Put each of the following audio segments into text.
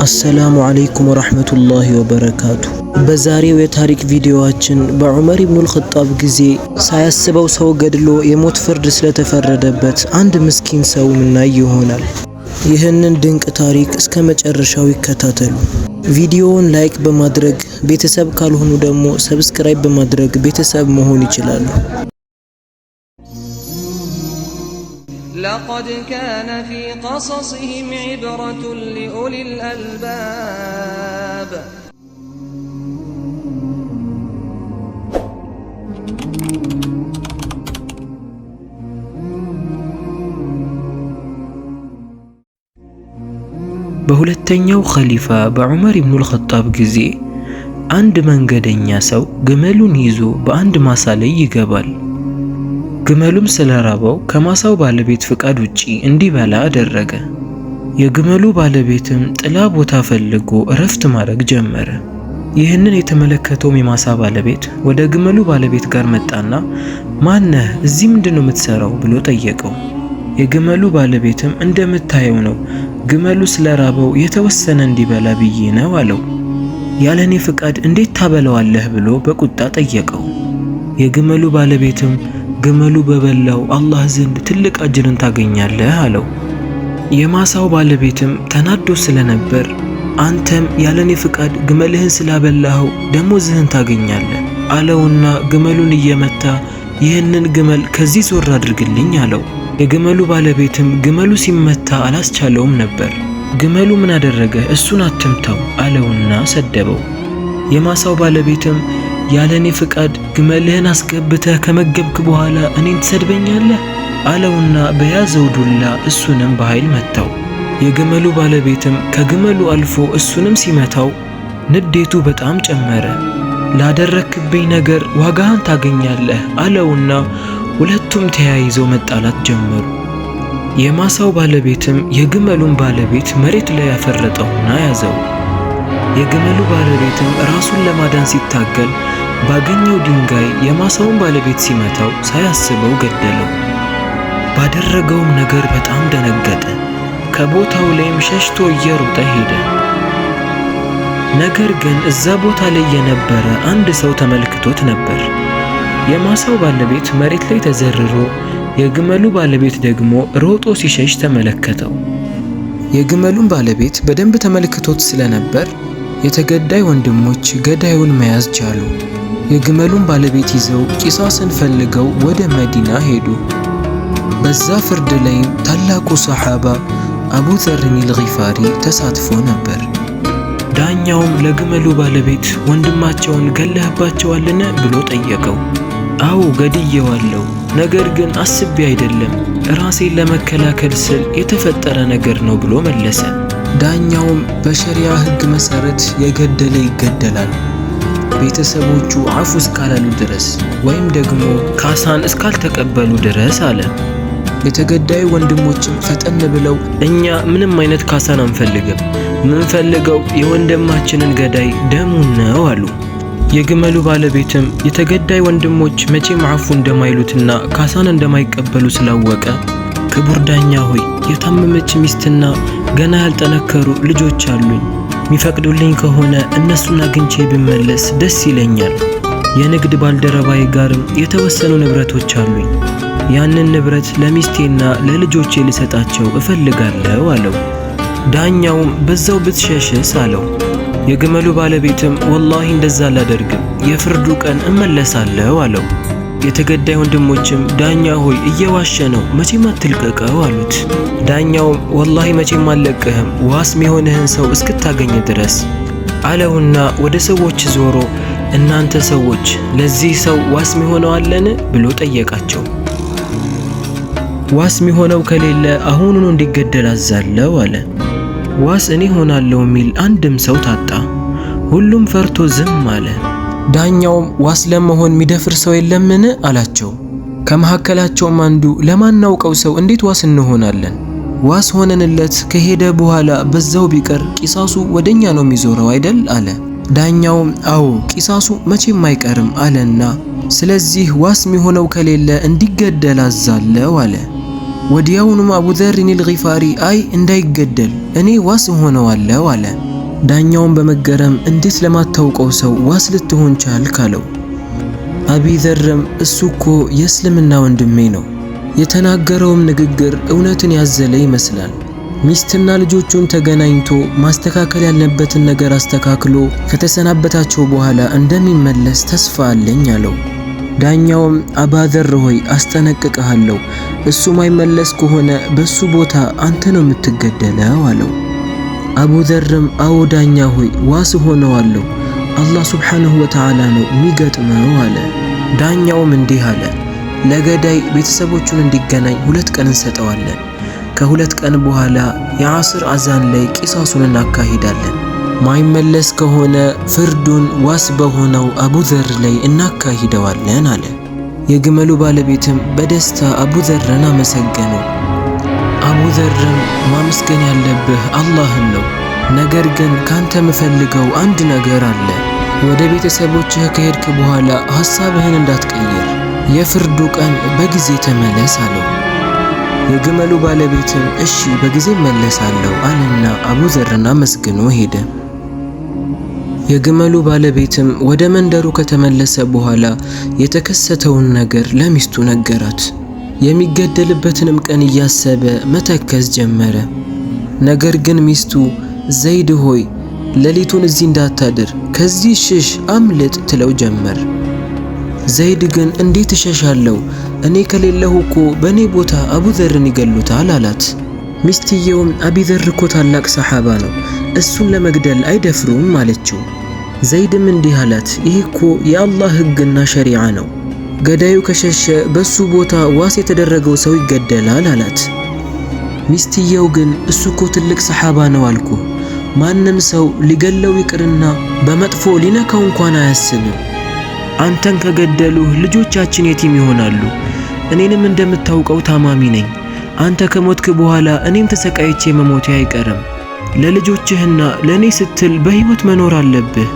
السلام عليكم ورحمة الله وبركاته በዛሬው የታሪክ ቪዲዮአችን በዑመር ኢብኑ አልኸጣብ ጊዜ ሳያስበው ሰው ገድሎ የሞት ፍርድ ስለተፈረደበት አንድ ምስኪን ሰው ምናይ ይሆናል። ይህንን ድንቅ ታሪክ እስከ መጨረሻው ይከታተሉ። ቪዲዮውን ላይክ በማድረግ ቤተሰብ ካልሆኑ ደግሞ ሰብስክራይብ በማድረግ ቤተሰብ መሆን ይችላሉ። لقد كان في قصصهم عبرة لأولي الألباب በሁለተኛው ኸሊፋ በዑመር ኢብኑ አልኸጣብ ጊዜ አንድ መንገደኛ ሰው ግመሉን ይዞ በአንድ ማሳ ላይ ይገባል። ግመሉም ስለራበው ከማሳው ባለቤት ፍቃድ ውጪ እንዲበላ አደረገ። የግመሉ ባለቤትም ጥላ ቦታ ፈልጎ እረፍት ማድረግ ጀመረ። ይህንን የተመለከተው የማሳ ባለቤት ወደ ግመሉ ባለቤት ጋር መጣና ማነህ? እዚህ ምንድነው የምትሰራው? ብሎ ጠየቀው። የግመሉ ባለቤትም እንደምታየው ነው፣ ግመሉ ስለራበው የተወሰነ እንዲበላ ብዬ ነው አለው። ያለኔ ፍቃድ እንዴት ታበላዋለህ? ብሎ በቁጣ ጠየቀው። የግመሉ ባለቤትም ግመሉ በበላው አላህ ዘንድ ትልቅ አጅርን ታገኛለህ አለው። የማሳው ባለቤትም ተናዶ ስለነበር አንተም ያለኔ ፍቃድ ግመልህን ስላበላኸው ደሞዝህን ታገኛለህ አለውና ግመሉን እየመታ ይህንን ግመል ከዚህ ዞር አድርግልኝ አለው። የግመሉ ባለቤትም ግመሉ ሲመታ አላስቻለውም ነበር። ግመሉ ምን አደረገ? እሱን አትምታው አለውና ሰደበው። የማሳው ባለቤትም ያለኔ ፍቃድ ግመልህን አስገብተህ ከመገብክ በኋላ እኔን ትሰድበኛለህ አለውና በያዘው ዱላ እሱንም በኃይል መታው። የግመሉ ባለቤትም ከግመሉ አልፎ እሱንም ሲመታው ንዴቱ በጣም ጨመረ። ላደረክብኝ ነገር ዋጋህን ታገኛለህ አለውና ሁለቱም ተያይዘው መጣላት ጀመሩ። የማሳው ባለቤትም የግመሉን ባለቤት መሬት ላይ ያፈረጠውና ያዘው። የግመሉ ባለቤትም ራሱን ለማዳን ሲታገል ባገኘው ድንጋይ የማሳውን ባለቤት ሲመታው ሳያስበው ገደለው። ባደረገውም ነገር በጣም ደነገጠ። ከቦታው ላይም ሸሽቶ እየሮጠ ሄደ። ነገር ግን እዛ ቦታ ላይ የነበረ አንድ ሰው ተመልክቶት ነበር። የማሳው ባለቤት መሬት ላይ ተዘርሮ የግመሉ ባለቤት ደግሞ ሮጦ ሲሸሽ ተመለከተው። የግመሉን ባለቤት በደንብ ተመልክቶት ስለነበር የተገዳይ ወንድሞች ገዳዩን መያዝ ቻሉ። የግመሉን ባለቤት ይዘው ቂሳስን ፈልገው ወደ መዲና ሄዱ። በዛ ፍርድ ላይም ታላቁ ሰሓባ አቡ ዘርን አልጊፋሪ ተሳትፎ ነበር። ዳኛውም ለግመሉ ባለቤት ወንድማቸውን ገለህባቸዋልን ብሎ ጠየቀው። አዎ ገድየዋለሁ፣ ነገር ግን አስቤ አይደለም፣ ራሴን ለመከላከል ስል የተፈጠረ ነገር ነው ብሎ መለሰ። ዳኛውም በሸሪዓ ሕግ መሰረት የገደለ ይገደላል፣ ቤተሰቦቹ አፉ እስካላሉ ድረስ ወይም ደግሞ ካሳን እስካልተቀበሉ ድረስ አለ። የተገዳዩ ወንድሞችም ፈጠን ብለው እኛ ምንም አይነት ካሳን አንፈልግም፣ ምንፈልገው የወንድማችንን ገዳይ ደሙን ነው አሉ። የግመሉ ባለቤትም የተገዳይ ወንድሞች መቼም አፉ እንደማይሉትና ካሳን እንደማይቀበሉ ስላወቀ ክቡር ዳኛ ሆይ የታመመች ሚስትና ገና ያልጠነከሩ ልጆች አሉኝ፣ ሚፈቅዱልኝ ከሆነ እነሱን አግኝቼ ብመለስ ደስ ይለኛል። የንግድ ባልደረባዬ ጋርም የተወሰኑ ንብረቶች አሉኝ፣ ያንን ንብረት ለሚስቴና ለልጆቼ ልሰጣቸው እፈልጋለሁ አለው። ዳኛውም በዛው ብትሸሽስ አለው። የግመሉ ባለቤትም ወላሂ እንደዛ አላደርግም፣ የፍርዱ ቀን እመለሳለሁ አለው። የተገዳይ ወንድሞችም ዳኛ ሆይ እየዋሸ ነው፣ መቼም አትልቀቀው አሉት። ዳኛውም ወላሂ መቼም አልለቅህም ዋስ ሚሆንህን ሰው እስክታገኝ ድረስ አለውና ወደ ሰዎች ዞሮ እናንተ ሰዎች ለዚህ ሰው ዋስ ሚሆነው አለን ብሎ ጠየቃቸው። ዋስ ሚሆነው ከሌለ አሁኑኑ እንዲገደል አዛለው አለ። ዋስ እኔ ሆናለሁ የሚል አንድም ሰው ታጣ። ሁሉም ፈርቶ ዝም አለ። ዳኛውም ዋስ ለመሆን የሚደፍር ሰው የለምን አላቸው። ከመካከላቸውም አንዱ ለማናውቀው ሰው እንዴት ዋስ እንሆናለን? ዋስ ሆነንለት ከሄደ በኋላ በዛው ቢቀር ቂሳሱ ወደኛ ነው የሚዞረው አይደል አለ። ዳኛውም አዎ ቂሳሱ መቼም አይቀርም አለና ስለዚህ ዋስ የሚሆነው ከሌለ እንዲገደል አዛለው አለ። ወዲያውኑም አቡ ዘርን አልጊፋሪ አይ እንዳይገደል እኔ ዋስ ሆነዋለሁ አለ። ዳኛውን በመገረም እንዴት ለማታውቀው ሰው ዋስ ልትሆን ቻልክ አለው። አቢዘርም እሱ እኮ የእስልምና ወንድሜ ነው፣ የተናገረውም ንግግር እውነትን ያዘለ ይመስላል። ሚስትና ልጆቹን ተገናኝቶ ማስተካከል ያለበትን ነገር አስተካክሎ ከተሰናበታቸው በኋላ እንደሚመለስ ተስፋ አለኝ አለው። ዳኛውም አባዘር ሆይ አስጠነቅቅሃለሁ፣ እሱ ማይመለስ ከሆነ በሱ ቦታ አንተ ነው የምትገደለው አለው። አቡዘርም አዎ ዳኛ ሆይ ዋስ ሆነዋለሁ፣ አላህ ሱብሓነሁ ወተዓላ ነው የሚገጥመው አለ። ዳኛውም እንዲህ አለ፣ ለገዳይ ቤተሰቦቹን እንዲገናኝ 2 ቀን እንሰጠዋለን። ከ2 ቀን በኋላ የዓስር አዛን ላይ ቂሳሱን እናካሂዳለን። ማይመለስ ከሆነ ፍርዱን ዋስ በሆነው አቡዘር ላይ እናካሂደዋለን አለ። የግመሉ ባለቤትም በደስታ አቡዘርን አመሰገነው። አቡዘርም ማመስገን ያለብህ አላህን ነው፣ ነገር ግን ካንተ የምፈልገው አንድ ነገር አለ። ወደ ቤተሰቦችህ ከሄድክ በኋላ ሐሳብህን እንዳትቀይር፣ የፍርዱ ቀን በጊዜ ተመለስ አለው። የግመሉ ባለቤትም እሺ በጊዜ መለሳለሁ አለና አቡዘርን አመስግኖ ሄደ። የግመሉ ባለቤትም ወደ መንደሩ ከተመለሰ በኋላ የተከሰተውን ነገር ለሚስቱ ነገራት። የሚገደልበትንም ቀን እያሰበ መተከዝ ጀመረ። ነገር ግን ሚስቱ ዘይድ ሆይ ሌሊቱን እዚህ እንዳታድር፣ ከዚህ ሽሽ፣ አምልጥ ትለው ጀመር። ዘይድ ግን እንዴት እሸሻለሁ? እኔ ከሌለሁ እኮ በእኔ ቦታ አቡዘርን ይገሉታል አላት። ሚስትየውም አቢዘር እኮ ታላቅ ሰሓባ ነው፣ እሱን ለመግደል አይደፍሩም አለችው። ዘይድም እንዲህ አላት፣ ይህ እኮ የአላህ ሕግና ሸሪዓ ነው፣ ገዳዩ ከሸሸ በሱ ቦታ ዋስ የተደረገው ሰው ይገደላል አላት። ሚስትየው ግን እሱ እኮ ትልቅ ሰሓባ ነው አልኩ፣ ማንም ሰው ሊገለው ይቅርና በመጥፎ ሊነካው እንኳን አያስብም። አንተን ከገደሉህ ልጆቻችን የቲም ይሆናሉ። እኔንም እንደምታውቀው ታማሚ ነኝ። አንተ ከሞትክ በኋላ እኔም ተሰቃይቼ መሞቴ አይቀርም። ለልጆችህና ለእኔ ስትል በሕይወት መኖር አለብህ።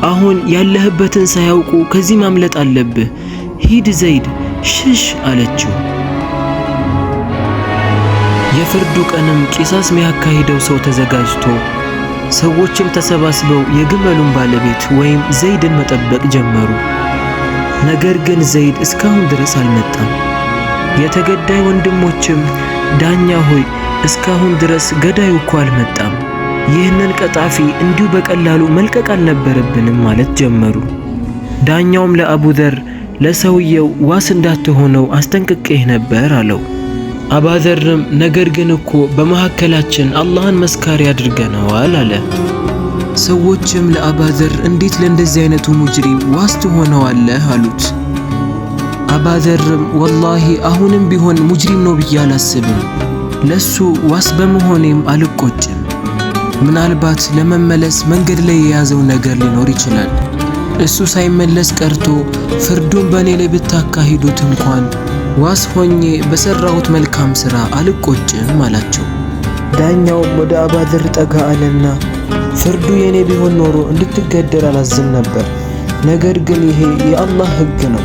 አሁን ያለህበትን ሳያውቁ ከዚህ ማምለጥ አለብህ። ሂድ ዘይድ ሽሽ አለችው። የፍርዱ ቀንም ቂሳስ የሚያካሂደው ሰው ተዘጋጅቶ ሰዎችም ተሰባስበው የግመሉን ባለቤት ወይም ዘይድን መጠበቅ ጀመሩ። ነገር ግን ዘይድ እስካሁን ድረስ አልመጣም። የተገዳይ ወንድሞችም ዳኛ ሆይ እስካሁን ድረስ ገዳዩ እኮ አልመጣም፣ ይህንን ቀጣፊ እንዲሁ በቀላሉ መልቀቅ አልነበረብንም ማለት ጀመሩ። ዳኛውም ለአቡዘር ለሰውየው ዋስ እንዳትሆነው አስጠንቅቄህ ነበር አለው። አባዘርም ነገር ግን እኮ በመካከላችን አላህን መስካሪ አድርገነዋል አለ። ሰዎችም ለአባዘር እንዴት ለእንደዚህ አይነቱ ሙጅሪም ዋስ ትሆነዋለህ አሉት። አባዘርም ወላሂ አሁንም ቢሆን ሙጅሪም ነው ብዬ አላስብም፣ ለሱ ዋስ በመሆኔም አልቆጭም። ምናልባት ለመመለስ መንገድ ላይ የያዘው ነገር ሊኖር ይችላል። እሱ ሳይመለስ ቀርቶ ፍርዱን በእኔ ላይ ብታካሂዱት እንኳን ዋስ ሆኜ በሰራሁት መልካም ሥራ አልቆጭም አላቸው። ዳኛውም ወደ አባዘር ጠጋ አለና ፍርዱ የኔ ቢሆን ኖሮ እንድትገደል አላዝም ነበር፣ ነገር ግን ይሄ የአላህ ሕግ ነው።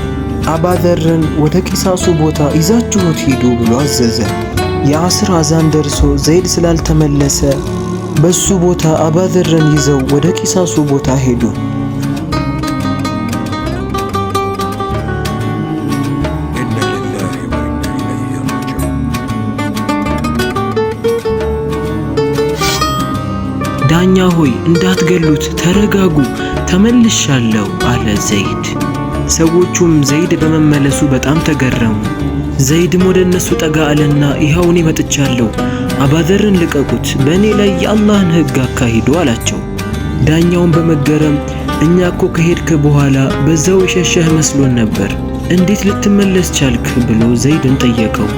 አባዘርን ወደ ቂሳሱ ቦታ ይዛችሁት ሂዱ ብሎ አዘዘ። የዓስር አዛን ደርሶ ዘይድ ስላልተመለሰ በሱ ቦታ አባዘርን ይዘው ወደ ቂሳሱ ቦታ ሄዱ። ዳኛ ሆይ እንዳትገሉት ተረጋጉ፣ ተመልሻለሁ አለ ዘይድ። ሰዎቹም ዘይድ በመመለሱ በጣም ተገረሙ። ዘይድም ወደ እነሱ ጠጋ አለና ይኸው እኔ መጥቻለሁ፣ አባዘርን ልቀቁት፣ በእኔ ላይ የአላህን ሕግ አካሂዱ አላቸው። ዳኛውን በመገረም እኛ እኮ ከሄድክ በኋላ በዛው የሸሸህ መስሎን ነበር፣ እንዴት ልትመለስ ቻልክ ብሎ ዘይድን ጠየቀው።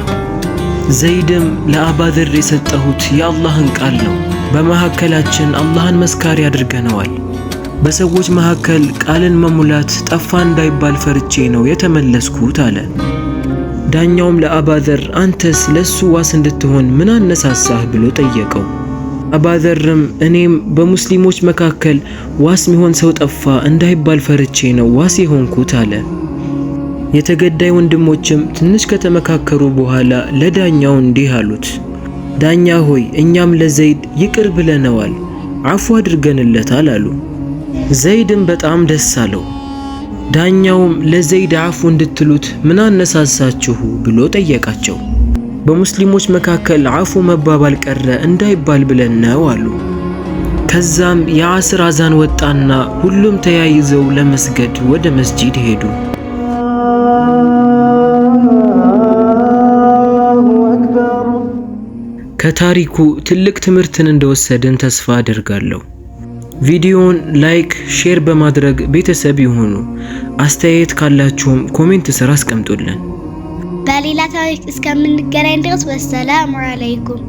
ዘይድም ለአባዘር የሰጠሁት የአላህን ቃል ነው፣ በመካከላችን አላህን መስካሪ አድርገነዋል። በሰዎች መካከል ቃልን መሙላት ጠፋ እንዳይባል ፈርቼ ነው የተመለስኩት አለ። ዳኛውም ለአባዘር አንተስ ለሱ ዋስ እንድትሆን ምን አነሳሳህ ብሎ ጠየቀው። አባዘርም እኔም በሙስሊሞች መካከል ዋስ ሚሆን ሰው ጠፋ እንዳይባል ፈርቼ ነው ዋስ የሆንኩት አለ። የተገዳይ ወንድሞችም ትንሽ ከተመካከሩ በኋላ ለዳኛው እንዲህ አሉት፣ ዳኛ ሆይ እኛም ለዘይድ ይቅር ብለነዋል፣ አፉ አድርገንለታል አሉ። ዘይድም በጣም ደስ አለው። ዳኛውም ለዘይድ አፉ እንድትሉት ምን አነሳሳችሁ ብሎ ጠየቃቸው። በሙስሊሞች መካከል አፉ መባባል ቀረ እንዳይባል ብለን ነው አሉ። ከዛም የአስር አዛን ወጣና ሁሉም ተያይዘው ለመስገድ ወደ መስጂድ ሄዱ። ከታሪኩ ትልቅ ትምህርትን እንደወሰድን ተስፋ አደርጋለሁ። ቪዲዮውን ላይክ፣ ሼር በማድረግ ቤተሰብ ይሁኑ። አስተያየት ካላችሁም ኮሜንት ስር አስቀምጡልን። በሌላ ታሪክ እስከምንገናኝ ድረስ ወሰላሙ አለይኩም።